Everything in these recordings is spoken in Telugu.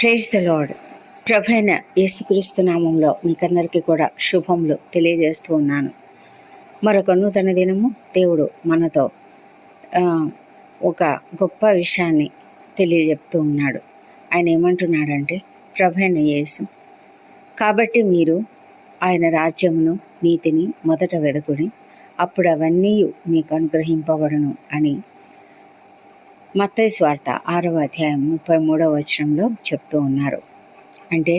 Praise the lord. ప్రభైన యేసుక్రీస్తు నామంలో మీకందరికీ కూడా శుభములు తెలియజేస్తూ ఉన్నాను. మరొక నూతన దినము దేవుడు మనతో ఒక గొప్ప విషయాన్ని తెలియజెప్తూ ఉన్నాడు. ఆయన ఏమంటున్నాడంటే, ప్రభైన యేసు కాబట్టి మీరు ఆయన రాజ్యమును నీతిని మొదట వెదకుడి, అప్పుడు అవన్నీ మీకు అనుగ్రహింపబడును అని మత్తయి సువార్త 6వ అధ్యాయం 33వ వచనంలో చెప్తూ ఉన్నారు. అంటే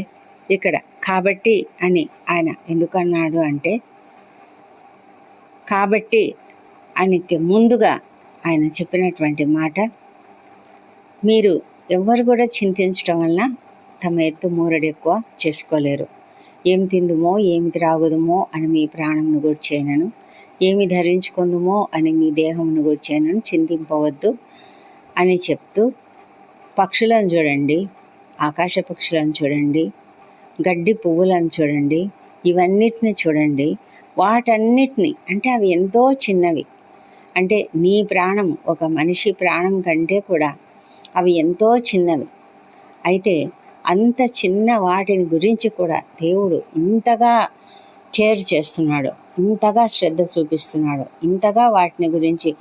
ఇక్కడ కాబట్టి అని ఆయన ఎందుకన్నాడు అంటే, కాబట్టి ఆయనకి ముందుగా ఆయన చెప్పినటువంటి మాట, మీరు ఎవ్వరు కూడా చింతించడం వలన తమ ఎత్తు మూరడు ఎక్కువ చేసుకోలేరు. ఏమి తిందుమో ఏమి త్రాగుదుమో అని మీ ప్రాణమును గూర్చేనను, ఏమి ధరించుకుందుమో అని మీ దేహమును గూర్చేనను చింతింపవద్దు అని చెప్తూ, పక్షులను చూడండి, ఆకాశ పక్షులను చూడండి, గడ్డి పువ్వులను చూడండి, ఇవన్నిటిని చూడండి, వాటన్నిటిని అంటే అవి ఎంతో చిన్నవి, అంటే నీ ప్రాణం ఒక మనిషి ప్రాణం కంటే కూడా అవి ఎంతో చిన్నవి. అయితే అంత చిన్న వాటిని గురించి కూడా దేవుడు ఇంతగా కేర్ చేస్తున్నాడు, ఇంతగా శ్రద్ధ చూపిస్తున్నాడు, ఇంతగా వాటిని గురించి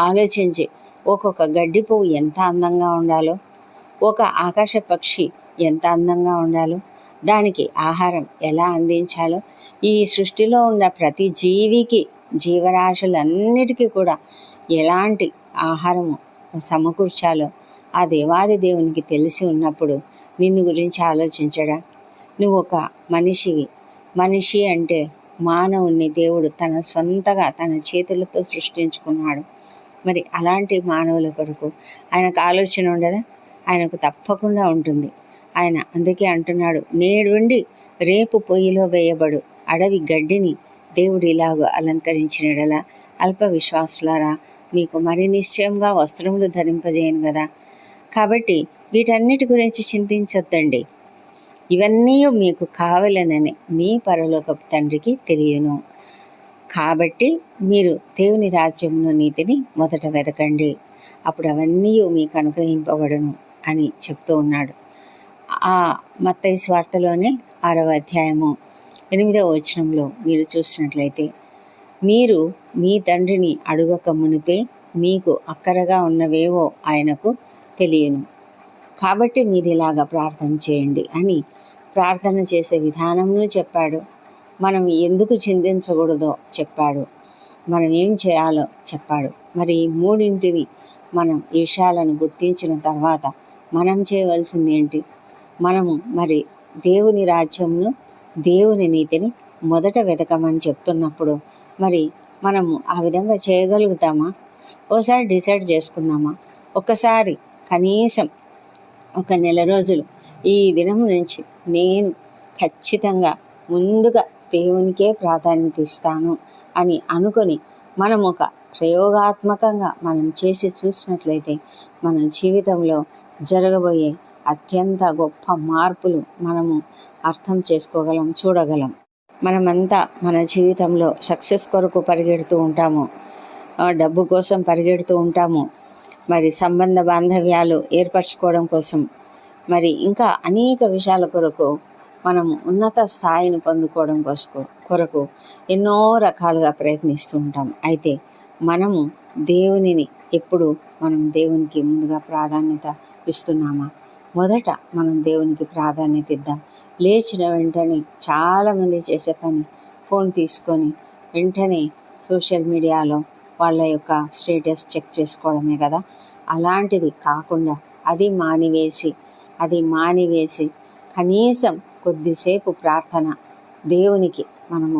ఆలోచించి ఒక్కొక్క గడ్డి పువ్వు ఎంత అందంగా ఉండాలో, ఒక ఆకాశ పక్షి ఎంత అందంగా ఉండాలో, దానికి ఆహారం ఎలా అందించాలో, ఈ సృష్టిలో ఉన్న ప్రతి జీవికి, జీవరాశులన్నిటికీ కూడా ఎలాంటి ఆహారము సమకూర్చాలో ఆ దేవాది దేవునికి తెలిసి ఉన్నప్పుడు నిన్ను గురించి ఆలోచించడా? నువ్వు ఒక మనిషివి. మనిషి అంటే మానవుణ్ణి దేవుడు తన సొంతగా తన చేతులతో సృష్టించుకున్నాడు. మరి అలాంటి మానవుల కొరకు ఆయనకు ఆలోచన ఉండదా? ఆయనకు తప్పకుండా ఉంటుంది. ఆయన అందుకే అంటున్నాడు, నేడుండి రేపు పొయ్యిలో వేయబడు అడవి గడ్డిని దేవుడు ఇలాగ అలంకరించినడలా అల్ప విశ్వాసులారా, మీకు మరి నిశ్చయంగా వస్త్రములు ధరింపజేయను కదా. కాబట్టి వీటన్నిటి గురించి చింతించొద్దండి. ఇవన్నీ మీకు కావాలనని మీ పరలోకపు తండ్రికి తెలియను. కాబట్టి మీరు దేవుని రాజ్యమును నీతిని మొదట వెతకండి, అప్పుడు అవన్నీ మీకు అనుగ్రహింపబడును అని చెప్తూ ఉన్నాడు. ఆ మత్తయి సువార్తలోనే 6వ అధ్యాయము 8వ వచనంలో మీరు చూసినట్లయితే, మీరు మీ తండ్రిని అడుగక మునిపే మీకు అక్కరగా ఉన్నవేవో ఆయనకు తెలియను. కాబట్టి మీరు ఇలాగా ప్రార్థన చేయండి అని ప్రార్థన చేసే విధానంను చెప్పాడు. మనం ఎందుకు చింతించకూడదో చెప్పాడు, మనం ఏం చేయాలో చెప్పాడు. మరి ఈ మూడింటిని మనం ఈ విషయాలను గుర్తించిన తర్వాత మనం చేయవలసింది ఏంటి? మనము మరి దేవుని రాజ్యమును, దేవుని నీతిని మొదట వెతకమని చెప్తున్నప్పుడు మరి మనము ఆ విధంగా చేయగలుగుతామా? ఓసారి డిసైడ్ చేసుకుందామా? ఒక్కసారి కనీసం ఒక నెల రోజులు ఈ దినం నుంచి నేను ఖచ్చితంగా ముందుగా దేవునికే ప్రాధాన్యత ఇస్తాను అని అనుకొని మనం ఒక ప్రయోగాత్మకంగా మనం చేసి చూసినట్లయితే మన జీవితంలో జరగబోయే అత్యంత గొప్ప మార్పులు మనము అర్థం చేసుకోగలం, చూడగలం. మనమంతా మన జీవితంలో సక్సెస్ కొరకు పరిగెడుతూ ఉంటాము, డబ్బు కోసం పరిగెడుతూ ఉంటాము, మరి సంబంధ బాంధవ్యాలు ఏర్పరచుకోవడం కోసం, మరి ఇంకా అనేక విషయాల కొరకు మనము ఉన్నత స్థాయిని పొందుకోవడం కొరకు ఎన్నో రకాలుగా ప్రయత్నిస్తూ ఉంటాం. అయితే మనము దేవునిని ఎప్పుడు మనం దేవునికి ముందుగా ప్రాధాన్యత ఇస్తున్నామా? మొదట మనం దేవునికి ప్రాధాన్యత ఇద్దాం. లేచిన వెంటనే చాలామంది చేసే పని ఫోన్ తీసుకొని వెంటనే సోషల్ మీడియాలో వాళ్ళ యొక్క స్టేటస్ చెక్ చేసుకోవడమే కదా. అలాంటిది కాకుండా అది మానివేసి కనీసం కొద్దిసేపు ప్రార్థన, దేవునికి మనము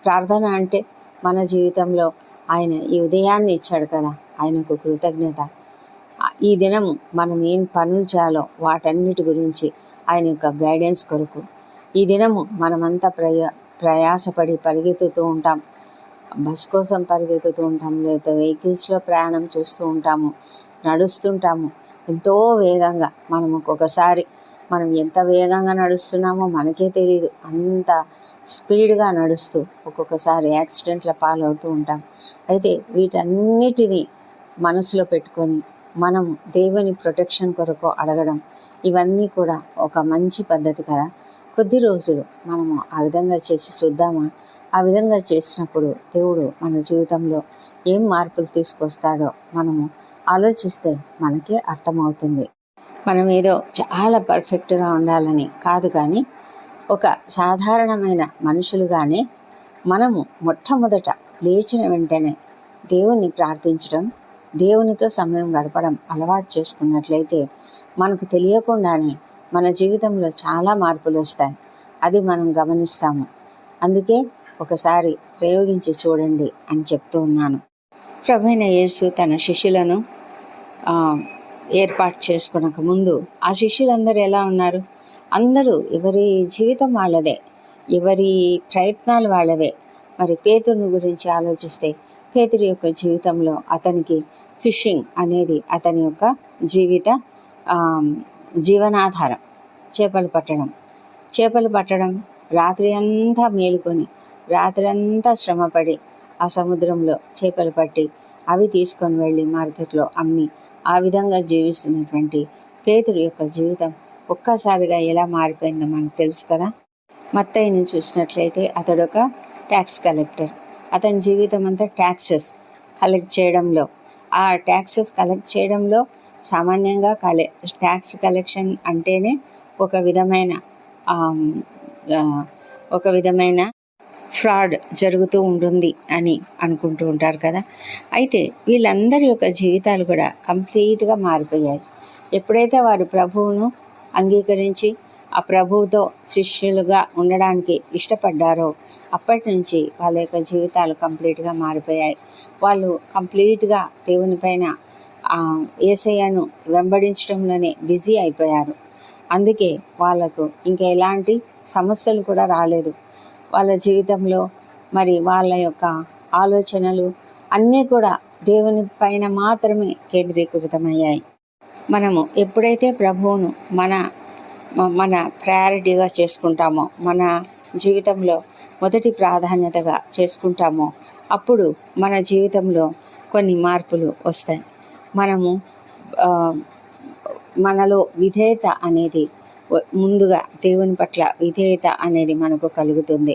ప్రార్థన అంటే మన జీవితంలో ఆయన ఈ ఉదయాన్ని ఇచ్చాడు కదా, ఆయనకు కృతజ్ఞత. ఈ దినము మనం ఏం పనులు చేయాలో వాటన్నిటి గురించి ఆయన యొక్క గైడెన్స్ కొరకు ఈ దినము మనమంతా ప్రయాసపడి పరిగెత్తుతూ ఉంటాం. బస్ కోసం పరిగెత్తుతూ ఉంటాం, లేదా వెహికల్స్లో ప్రయాణం చేస్తూ ఉంటాము, నడుస్తుంటాము ఎంతో వేగంగా. మనం ఒక్కొక్కసారి మనం ఎంత వేగంగా నడుస్తున్నామో మనకే తెలియదు. అంత స్పీడ్గా నడుస్తూ ఒక్కొక్కసారి యాక్సిడెంట్ల పాలవుతూ ఉంటాం. అయితే వీటన్నిటినీ మనసులో పెట్టుకొని మనం దేవుని ప్రొటెక్షన్ కొరకు అడగడం, ఇవన్నీ కూడా ఒక మంచి పద్ధతి కదా. కొద్ది రోజులు మనము ఆ విధంగా చేసి చూద్దామా? ఆ విధంగా చేసినప్పుడు దేవుడు మన జీవితంలో ఏం మార్పులు తీసుకొస్తాడో మనము ఆలోచిస్తే మనకే అర్థమవుతుంది. మనం ఏదో చాలా పర్ఫెక్ట్గా ఉండాలని కాదు, కానీ ఒక సాధారణమైన మనుషులుగానే మనము మొట్టమొదట లేచిన వెంటనే దేవుణ్ణి ప్రార్థించడం, దేవునితో సమయం గడపడం అలవాటు చేసుకున్నట్లయితే మనకు తెలియకుండానే మన జీవితంలో చాలా మార్పులు వస్తాయి. అది మనం గమనిస్తాము. అందుకే ఒకసారి ప్రయోగించి చూడండి అని చెప్తూ ఉన్నాను. ప్రభువైన యేసు తన శిష్యులను ఏర్పాటు చేసుకునక ముందు ఆ శిష్యులందరూ ఎలా ఉన్నారు? అందరూ ఎవరి జీవితం వాళ్ళదే, ఎవరి ప్రయత్నాలు వాళ్ళవే. మరి పేతురుని గురించి ఆలోచిస్తే పేతురు యొక్క జీవితంలో అతనికి ఫిషింగ్ అనేది అతని యొక్క జీవనాధారం. చేపలు పట్టడం రాత్రి అంతా మేలుకొని రాత్రి అంతా శ్రమపడి ఆ సముద్రంలో చేపలు పట్టి అవి తీసుకొని వెళ్ళి మార్కెట్లో అమ్మి ఆ విధంగా జీవిస్తున్నటువంటి పేతురు యొక్క జీవితం ఒక్కసారిగా ఎలా మారిపోయిందో మనకు తెలుసు కదా. మత్తయిని చూసినట్లయితే అతడు ఒక ట్యాక్స్ కలెక్టర్. అతని జీవితం అంతా ట్యాక్సెస్ కలెక్ట్ చేయడంలో, ఆ ట్యాక్సెస్ కలెక్ట్ చేయడంలో సామాన్యంగా ట్యాక్స్ కలెక్షన్ అంటేనే ఒక విధమైన ఫ్రాడ్ జరుగుతూ ఉంటుంది అని అనుకుంటూ ఉంటారు కదా. అయితే వీళ్ళందరి యొక్క జీవితాలు కూడా కంప్లీట్గా మారిపోయాయి. ఎప్పుడైతే వారు ప్రభువును అంగీకరించి ఆ ప్రభువుతో శిష్యులుగా ఉండడానికి ఇష్టపడ్డారో అప్పటి నుంచి వాళ్ళ యొక్క జీవితాలు కంప్లీట్గా మారిపోయాయి. వాళ్ళు కంప్లీట్గా దేవుని పైన యేసయ్యను వెంబడించడంలోనే బిజీ అయిపోయారు. అందుకే వాళ్ళకు ఇంకా ఎలాంటి సమస్యలు కూడా రాలేదు. వాళ్ళ జీవితంలో మరి వాళ్ళ యొక్క ఆలోచనలు అన్నీ కూడా దేవుని పైన మాత్రమే కేంద్రీకృతమయ్యాయి. మనము ఎప్పుడైతే ప్రభువును మన ప్రయారిటీగా చేసుకుంటామో, మన జీవితంలో మొదటి ప్రాధాన్యతగా చేసుకుంటామో అప్పుడు మన జీవితంలో కొన్ని మార్పులు వస్తాయి. మనలో విధేయత అనేది ముందుగా దేవుని పట్ల విధేయత అనేది మనకు కలుగుతుంది.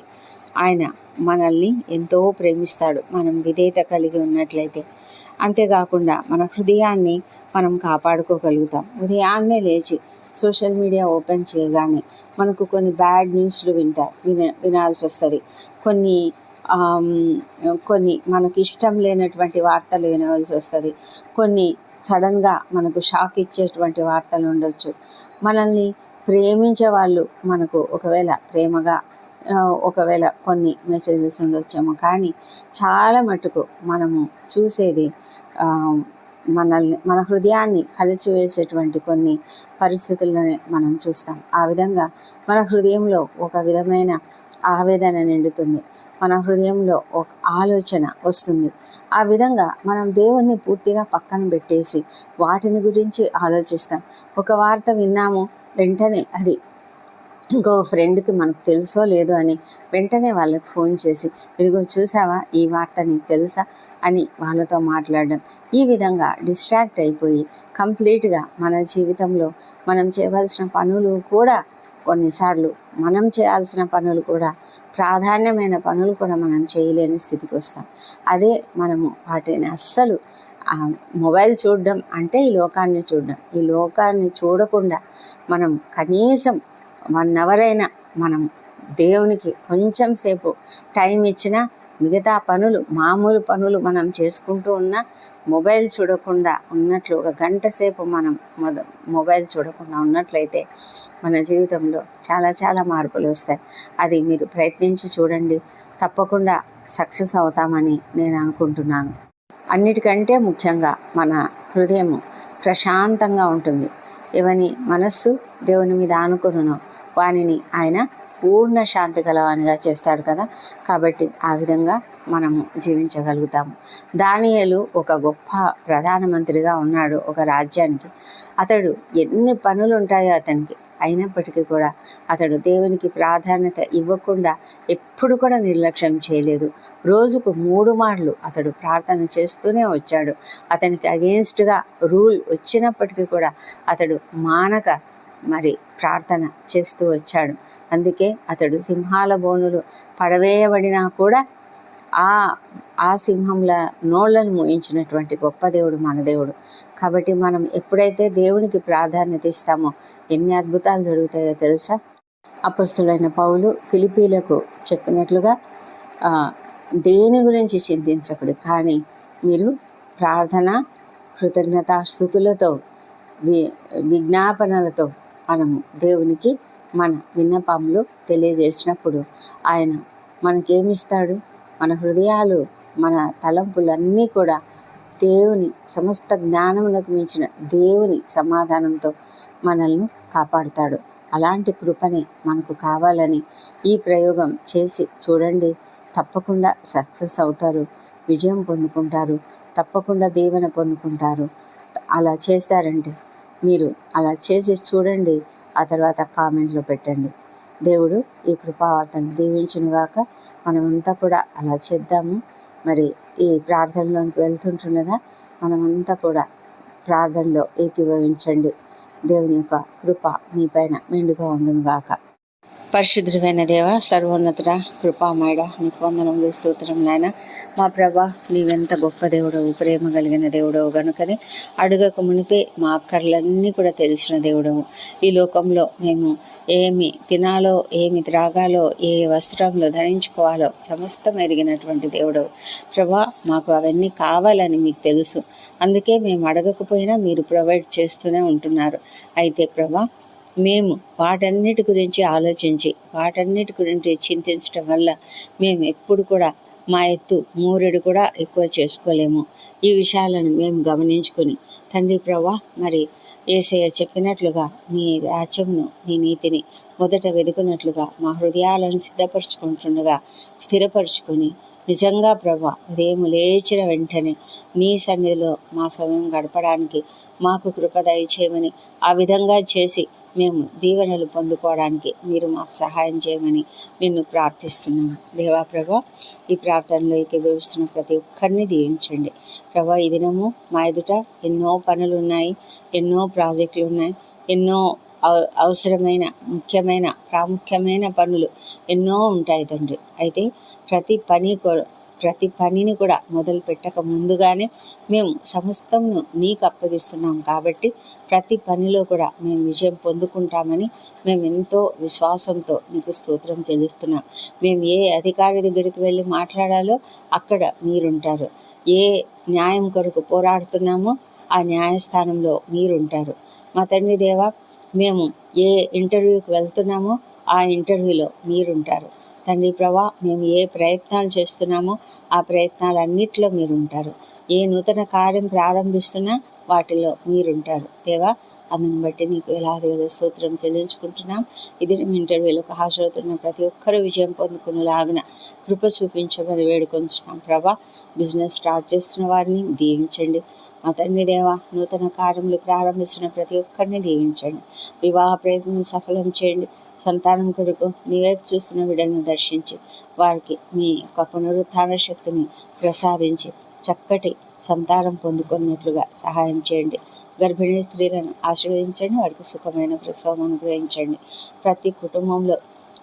ఆయన మనల్ని ఎంతో ప్రేమిస్తాడు మనం విధేయత కలిగి ఉన్నట్లయితే. అంతేకాకుండా మన హృదయాన్ని మనం కాపాడుకోగలుగుతాం. ఉదయాన్నే లేచి సోషల్ మీడియా ఓపెన్ చేయగానే మనకు కొన్ని బ్యాడ్ న్యూస్లు వినాల్సి వస్తుంది. కొన్ని మనకు ఇష్టం లేనటువంటి వార్తలు వినవలసి వస్తుంది. కొన్ని సడన్గా మనకు షాక్ ఇచ్చేటువంటి వార్తలు ఉండొచ్చు. మనల్ని ప్రేమించే వాళ్ళు మనకు ఒకవేళ కొన్ని మెసేజెస్ ఉండొచ్చేమో, కానీ చాలా మటుకు మనము చూసేది మన హృదయాన్ని కలిచివేసేటువంటి కొన్ని పరిస్థితుల్లోనే మనం చూస్తాం. ఆ విధంగా మన హృదయంలో ఒక విధమైన ఆవేదన నిండుతుంది. మన హృదయంలో ఒక ఆలోచన వస్తుంది. ఆ విధంగా మనం దేవుణ్ణి పూర్తిగా పక్కన పెట్టేసి వాటిని గురించి ఆలోచిస్తాం. ఒక వార్త విన్నాము, వెంటనే అది ఇంకో ఫ్రెండ్కి మనకు తెలుసో లేదో అని వెంటనే వాళ్ళకి ఫోన్ చేసి, ఇదిగో చూసావా ఈ వార్త, నీకు తెలుసా అని వాళ్ళతో మాట్లాడడం. ఈ విధంగా డిస్ట్రాక్ట్ అయిపోయి కంప్లీట్గా మన జీవితంలో మనం చేయవలసిన పనులు కూడా కొన్నిసార్లు మనం చేయాల్సిన పనులు కూడా ప్రాధాన్యమైన పనులు కూడా మనం చేయలేని స్థితికి వస్తాం. అదే మనము వాటిని అస్సలు మొబైల్ చూడడం అంటే ఈ లోకాన్ని చూడకుండా మనం కనీసం 1 hour అయినా మనం దేవునికి కొంచెం సేపు టైం ఇచ్చినా మిగతా మామూలు పనులు మనం చేసుకుంటూ ఉన్నా మొబైల్ చూడకుండా ఉన్నట్లు ఒక గంట సేపు మనం మొబైల్ చూడకుండా ఉన్నట్లయితే మన జీవితంలో చాలా చాలా మార్పులు వస్తాయి. అది మీరు ప్రయత్నించి చూడండి, తప్పకుండా సక్సెస్ అవుతామని నేను అనుకుంటున్నాను. అన్నిటికంటే ముఖ్యంగా మన హృదయము ప్రశాంతంగా ఉంటుంది. ఎవని మనస్సు దేవుని మీద ఆనుకొనునో వానిని ఆయన పూర్ణ శాంతి గలవానిగా చేస్తాడు కదా. కాబట్టి ఆ విధంగా మనము జీవించగలుగుతాము. దానియేలు ఒక గొప్ప ప్రధానమంత్రిగా ఉన్నాడు ఒక రాజ్యానికి. అతడు ఎన్ని పనులు ఉంటాయో అతనికి, అయినప్పటికీ కూడా అతడు దేవునికి ప్రాధాన్యత ఇవ్వకుండా ఎప్పుడు కూడా నిర్లక్ష్యం చేయలేదు. రోజుకు 3 మార్లు అతడు ప్రార్థన చేస్తూనే వచ్చాడు. అతనికి అగెయిన్స్ట్గా రూల్ వచ్చినప్పటికీ కూడా అతడు మానక మరి ప్రార్థన చేస్తూ వచ్చాడు. అందుకే అతడు సింహాల బోనులు పడవేయబడినా కూడా ఆ సింహంల నోళ్లను మూయించినటువంటి గొప్ప దేవుడు మన దేవుడు. కాబట్టి మనం ఎప్పుడైతే దేవునికి ప్రాధాన్యత ఇస్తామో ఎన్ని అద్భుతాలు జరుగుతాయో తెలుసా? అపొస్తలుడైన పౌలు ఫిలిప్పీలకు చెప్పినట్లుగా దేని గురించి చింతించకూడదు, కానీ మీరు ప్రార్థన, కృతజ్ఞతాస్తుతులతో, విజ్ఞాపనలతో మనము దేవునికి మన విన్నపములు తెలియజేసినప్పుడు ఆయన మనకేమిస్తాడు? మన హృదయాలు, మన తలంపులన్నీ కూడా దేవుని సమస్త జ్ఞానములకు మించిన దేవుని సమాధానంతో మనల్ని కాపాడుతాడు. అలాంటి కృపని మనకు కావాలని ఈ ప్రయోగం చేసి చూడండి. తప్పకుండా సక్సెస్ అవుతారు, విజయం పొందుకుంటారు, తప్పకుండా దీవెన పొందుకుంటారు. అలా చేశారంటే మీరు అలా చేసి చూడండి, ఆ తర్వాత కామెంట్లో పెట్టండి. దేవుడు ఈ కృపావార్తను దీవించునుగాక. మనమంతా కూడా అలా చేద్దాము. మరి ఈ ప్రార్థనలోకి వెళ్తుంటుండగా మనమంతా కూడా ప్రార్థనలో ఏకీభవించండి. దేవుని యొక్క కృప మీపైన మెండుగా ఉండునుగాక. పరిశుద్ధమైన దేవ, సర్వోన్నతుడ, కృపామయుడ, నీకు వందనములు, స్తోత్రం నాయన. మా ప్రభా, నీవెంత గొప్ప దేవుడవు, ప్రేమ కలిగిన దేవుడవు గనుకనే అడుగక మునిపే మా అక్కర్లన్నీ కూడా తెలిసిన దేవుడవు. ఈ లోకంలో మేము ఏమి తినాలో, ఏమి త్రాగాలో, ఏ వస్త్రంలో ధరించుకోవాలో సమస్తం ఎరిగినటువంటి దేవుడవు ప్రభా. మాకు అవన్నీ కావాలని మీకు తెలుసు. అందుకే మేము అడగకపోయినా మీరు ప్రొవైడ్ చేస్తూనే ఉంటున్నారు. అయితే ప్రభా, మేము వాటన్నిటి గురించి ఆలోచించి వాటన్నిటి గురించి చింతించడం వల్ల మేము ఎప్పుడు కూడా మా ఎత్తు మూరెడు కూడా ఎక్కువ చేసుకోలేము. ఈ విషయాలను మేము గమనించుకొని తండ్రి ప్రభా, మరి యేసయ్య చెప్పినట్లుగా నీ రాజ్యమును, నీ నీతిని మొదట వెదుకున్నట్లుగా మా హృదయాలను సిద్ధపరచుకుంటుండగా స్థిరపరచుకొని నిజంగా ప్రభా, ఉదయం లేచిన వెంటనే నీ సన్నిధిలో మా సమయం గడపడానికి మాకు కృప దయచేయమని, ఆ విధంగా చేసి మేము దీవెనలు పొందుకోవడానికి మీరు మాకు సహాయం చేయమని నిన్ను ప్రార్థిస్తున్నాను. దేవా ప్రభా, ఈ ప్రార్థనలో ఏకీభవిస్తున్న ప్రతి ఒక్కరిని దీవించండి ప్రభా. ఈ దినము మా ఎదుట ఎన్నో పనులు ఉన్నాయి, ఎన్నో ప్రాజెక్టులు ఉన్నాయి, ఎన్నో అవసరమైన ప్రాముఖ్యమైన పనులు ఎన్నో ఉంటాయి తండ్రి. అయితే ప్రతి పనిని కూడా మొదలు పెట్టక ముందుగానే మేము సమస్తమును నీకు అప్పగిస్తున్నాం. కాబట్టి ప్రతి పనిలో కూడా మేము విజయం పొందుకుంటామని మేము ఎంతో విశ్వాసంతో నీకు స్తోత్రం చెల్లిస్తున్నాం. మేము ఏ అధికారి దగ్గరికి వెళ్ళి మాట్లాడాలో అక్కడ మీరుంటారు. ఏ న్యాయం కొరకు పోరాడుతున్నామో ఆ న్యాయస్థానంలో మీరుంటారు. మా తండ్రి దేవా, మేము ఏ ఇంటర్వ్యూకి వెళ్తున్నామో ఆ ఇంటర్వ్యూలో మీరుంటారు. తండ్రి ప్రభా, మేము ఏ ప్రయత్నాలు చేస్తున్నామో ఆ ప్రయత్నాలన్నిటిలో మీరుంటారు. ఏ నూతన కార్యం ప్రారంభిస్తున్నా వాటిలో మీరుంటారు దేవా. అందుని బట్టి నీకు వేలాది స్తోత్రం చెల్లించుకుంటున్నాం. ఇది ఇంటర్వ్యూలకు హాజరవుతున్న ప్రతి ఒక్కరూ విజయం పొందుకునేలాగిన కృప చూపించమని వేడుకొంచున్నాం ప్రభా. బిజినెస్ స్టార్ట్ చేస్తున్న వారిని దీవించండి మా తండ్రి దేవా. నూతన కార్యములు ప్రారంభిస్తున్న ప్రతి ఒక్కరిని దీవించండి. వివాహ ప్రయత్నం సఫలం చేయండి. సంతానం కొరకు నీ వైపు చూస్తున్న బిడ్డలను దర్శించి వారికి మీ యొక్క పునరుత్థాన శక్తిని ప్రసాదించి చక్కటి సంతానం పొందుకున్నట్లుగా సహాయం చేయండి. గర్భిణీ స్త్రీలను ఆశీర్వదించండి, వారికి సుఖమైన ప్రసవం అనుగ్రహించండి. ప్రతి కుటుంబంలో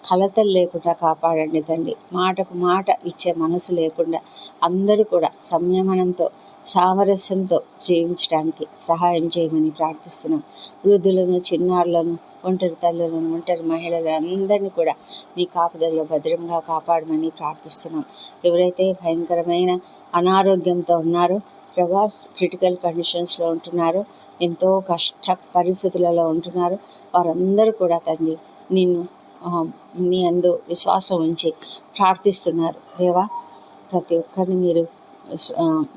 కలతలు లేకుండా కాపాడండి తండ్రి. మాటకు మాట ఇచ్చే మనసు లేకుండా అందరూ కూడా సంయమనంతో, సామరస్యంతో జీవించడానికి సహాయం చేయమని ప్రార్థిస్తున్నాం. వృద్ధులను, చిన్నారులను, ఒంటరి తల్లులను, ఒంటరి మహిళలను అందరినీ కూడా మీ కాపుదలలో భద్రంగా కాపాడమని ప్రార్థిస్తున్నాం. ఎవరైతే భయంకరమైన అనారోగ్యంతో ఉన్నారో ప్రభా, క్రిటికల్ కండిషన్స్లో ఉంటున్నారో, ఎంతో కష్ట పరిస్థితులలో ఉంటున్నారో వారందరూ కూడా తండ్రి నీ అందు విశ్వాసం ఉంచి ప్రార్థిస్తున్నారు దేవా. ప్రతి ఒక్కరిని మీరు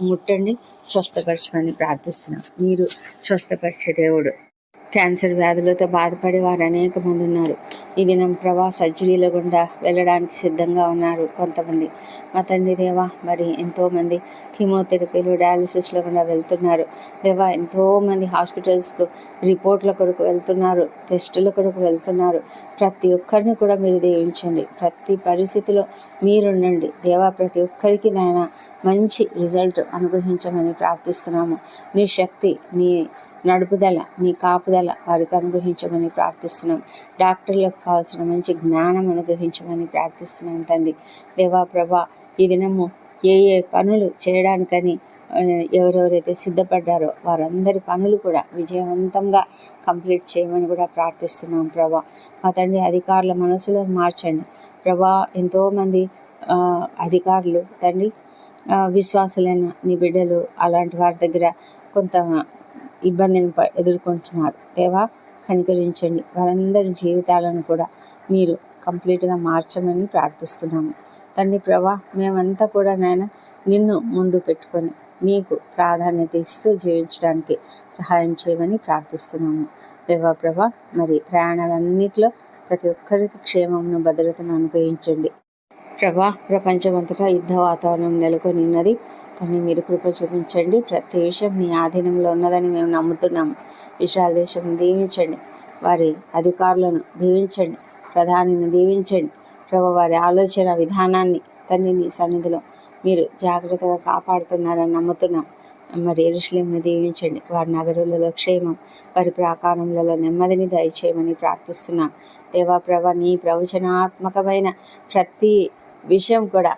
ముట్టండి, స్వస్థపరచమని ప్రార్థిస్తున్నాం. మీరు స్వస్థపరిచే దేవుడు. క్యాన్సర్ వ్యాధులతో బాధపడే వారు అనేక మంది ఉన్నారు. ఈ దినం ప్రభా సర్జరీల గుండా వెళ్ళడానికి సిద్ధంగా ఉన్నారు కొంతమంది. మా తండ్రి దేవా, మరి ఎంతోమంది కీమోథెరపీలు, డయాలసిస్ల గుండా వెళ్తున్నారు దేవా. ఎంతోమంది హాస్పిటల్స్కు రిపోర్ట్ల కొరకు వెళ్తున్నారు, టెస్టుల కొరకు వెళ్తున్నారు. ప్రతి ఒక్కరిని కూడా మీరు దీవించండి. ప్రతి పరిస్థితిలో మీరుండండి దేవా. ప్రతి ఒక్కరికి నాయన మంచి రిజల్ట్ అనుగ్రహించమని ప్రార్థిస్తున్నాము. నీ శక్తి, నీ నడుపుదల, నీ కాపుదల వారికి అనుగ్రహించమని ప్రార్థిస్తున్నాం. డాక్టర్లకు కావాల్సిన మంచి జ్ఞానం అనుగ్రహించమని ప్రార్థిస్తున్నాం తండ్రి దేవా. ప్రభా ఈ దినము ఏ పనులు చేయడానికని ఎవరెవరైతే సిద్ధపడ్డారో వారందరి పనులు కూడా విజయవంతంగా కంప్లీట్ చేయమని కూడా ప్రార్థిస్తున్నాం ప్రభా. మా తండ్రి అధికారుల మనసులో మార్చండి ప్రభా. ఎంతోమంది అధికారులు తండ్రి విశ్వాసులైన నీ బిడ్డలు అలాంటి వారి దగ్గర కొంత ఇబ్బందిని ఎదుర్కొంటున్నారు దేవా. కనికరించండి. వారందరి జీవితాలను కూడా మీరు కంప్లీట్గా మార్చమని ప్రార్థిస్తున్నాము తండ్రి ప్రభా. మేమంతా కూడా నాయన నిన్ను ముందు పెట్టుకొని నీకు ప్రాధాన్యత ఇస్తూ జీవించడానికి సహాయం చేయమని ప్రార్థిస్తున్నాము దేవా ప్రభా. మరి ప్రయాణాలన్నింటిలో ప్రతి ఒక్కరికి క్షేమమును, భద్రతను అనుగ్రహించండి ప్రభా. ప్రపంచమంతటా యుద్ధ వాతావరణం నెలకొని ఉన్నది కానీ మీరు కృప చూపించండి. ప్రతి విషయం మీ ఆధీనంలో ఉన్నదని మేము నమ్ముతున్నాము. ఇశ్రాయేల్ దేశం దీవించండి, వారి అధికారులను దీవించండి, ప్రధానిని దీవించండి ప్రభు. వారి ఆలోచన విధానాన్ని తండ్రి నీ సన్నిధిలో మీరు జాగ్రత్తగా కాపాడుతున్నారని నమ్ముతున్నాం. మరి యెరూషలేమును దీవించండి, వారి నగరులలో క్షేమం, వారి ప్రాకారములలో నెమ్మదిని దయచేయమని ప్రార్థిస్తున్నాం దేవా ప్రభ. నీ ప్రవచనాత్మకమైన ప్రతి విషయం కూడా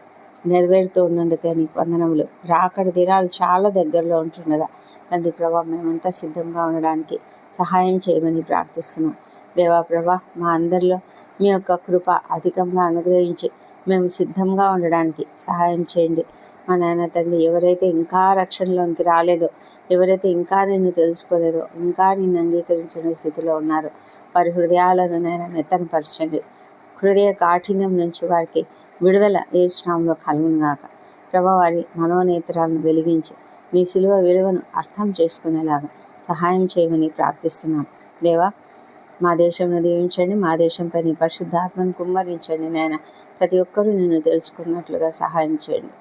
నెరవేరుతూ ఉన్నందుకే నీకు వందనములు. రాకడ దినాలు చాలా దగ్గరలో ఉంటుండగా తండ్రి ప్రభా మేమంతా సిద్ధంగా ఉండడానికి సహాయం చేయమని ప్రార్థిస్తున్నాం దేవా ప్రభా. మా అందరిలో మీ యొక్క కృప అధికంగా అనుగ్రహించి మేము సిద్ధంగా ఉండడానికి సహాయం చేయండి మా నాయన తండ్రి. ఎవరైతే ఇంకా రక్షణలోనికి రాలేదో, ఎవరైతే ఇంకా నిన్ను తెలుసుకోలేదో, ఇంకా నిన్ను అంగీకరించిన స్థితిలో ఉన్నారో వారి హృదయాలను నాయన మెత్తనపరచండి. హృదయ కాఠిన్యం నుంచి వారికి విడుదల యేసు నామములో కలుగునుగాక ప్రభా. వారి మనోనేత్రాలను వెలిగించి మీ సిలువ విలువను అర్థం చేసుకునేలాగా సహాయం చేయమని ప్రార్థిస్తున్నాం దేవా. మా దేశంను దీవించండి, మా దేశంపై నీ పరిశుద్ధాత్మను కుమ్మరించండి నాయన. ప్రతి ఒక్కరూ నిన్ను తెలుసుకున్నట్లుగా సహాయం చేయండి.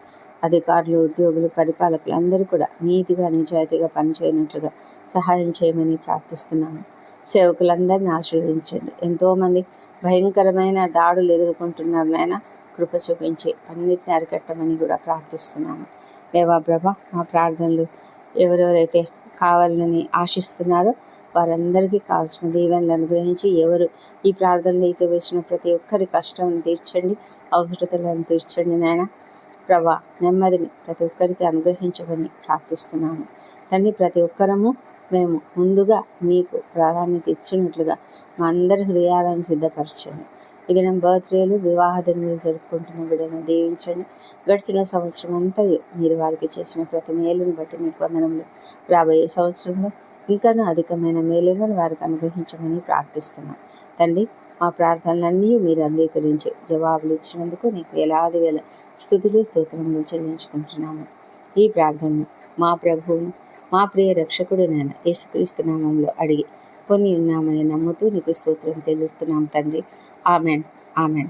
అధికారులు, ఉద్యోగులు, పరిపాలకులు అందరూ కూడా నీతిగా, నిజాయితీగా పనిచేయనట్లుగా సహాయం చేయమని ప్రార్థిస్తున్నాము. సేవకులందరినీ ఆశీర్వదించండి. ఎంతోమంది భయంకరమైన దాడులు ఎదుర్కొంటున్నారు నాయన. కృప చూపించి అన్నిటిని అరికట్టమని కూడా ప్రార్థిస్తున్నాము దేవా ప్రభ. మా ప్రార్థనలు ఎవరెవరైతే కావాలని ఆశిస్తున్నారో వారందరికీ కావాల్సిన దీవెనలు అనుగ్రహించి, ఎవరు ఈ ప్రార్థనలు ఏకీభవించిన ప్రతి ఒక్కరి కష్టం తీర్చండి, అవసరతలను తీర్చండి నాయన ప్రభా. నెమ్మదిని ప్రతి ఒక్కరికి అనుగ్రహించమని ప్రార్థిస్తున్నాము తండ్రి. ప్రతి ఒక్కరము మేము ముందుగా మీకు ప్రాధాన్యత ఇచ్చినట్లుగా మా అందరి హృదయాలను సిద్ధపరచండి. ఇది నా బర్త్డేలు, వివాహ దినములు జరుపుకుంటున్న బిడ్డను దీవించండి. గడిచిన సంవత్సరం అంతా మీరు వారికి చేసిన ప్రతి మేలును బట్టి మీకు వందనములు. రాబోయే సంవత్సరంలో ఇంకనూ అధికమైన మేలులను వారికి అనుగ్రహించమని ప్రార్థిస్తున్నాం తండ్రి. మా ప్రార్థనలన్నీ మీరు అంగీకరించి జవాబులు ఇచ్చినందుకు నీకు వేలాది వేల స్తుతులు, స్తోత్రములు చెల్లించుకుంటున్నాము. ఈ ప్రార్థనను మా ప్రభువును, మా ప్రియ రక్షకుడునైన యేసుక్రీస్తు నామములో అడిగి పొంది ఉన్నామని నమ్ముతూ నీకు స్తోత్రం చెల్లిస్తున్నాం తండ్రి. Amen, amen.